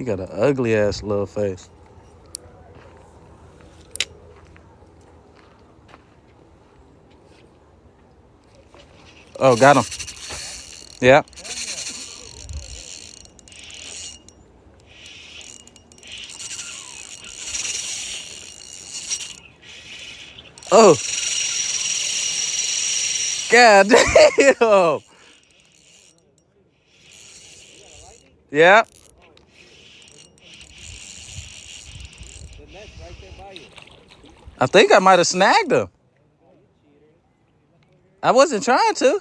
He got an ugly ass little face. Oh, got him. Yeah. Oh. God damn. Yeah. I think I might have snagged him. I wasn't trying to.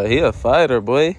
He a fighter, boy.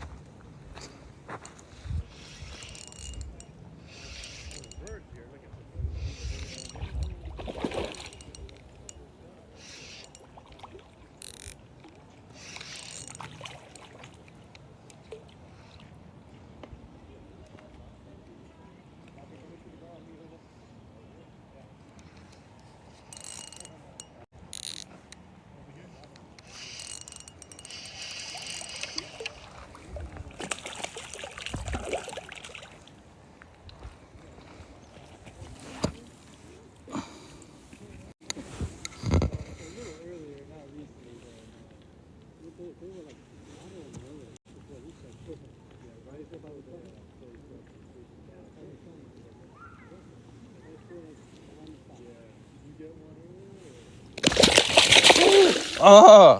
Oh,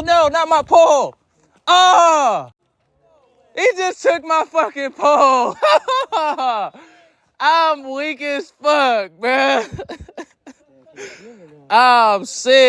no, not my pole. Oh, he just took my fucking pole. I'm weak as fuck, bruh. I'm sick.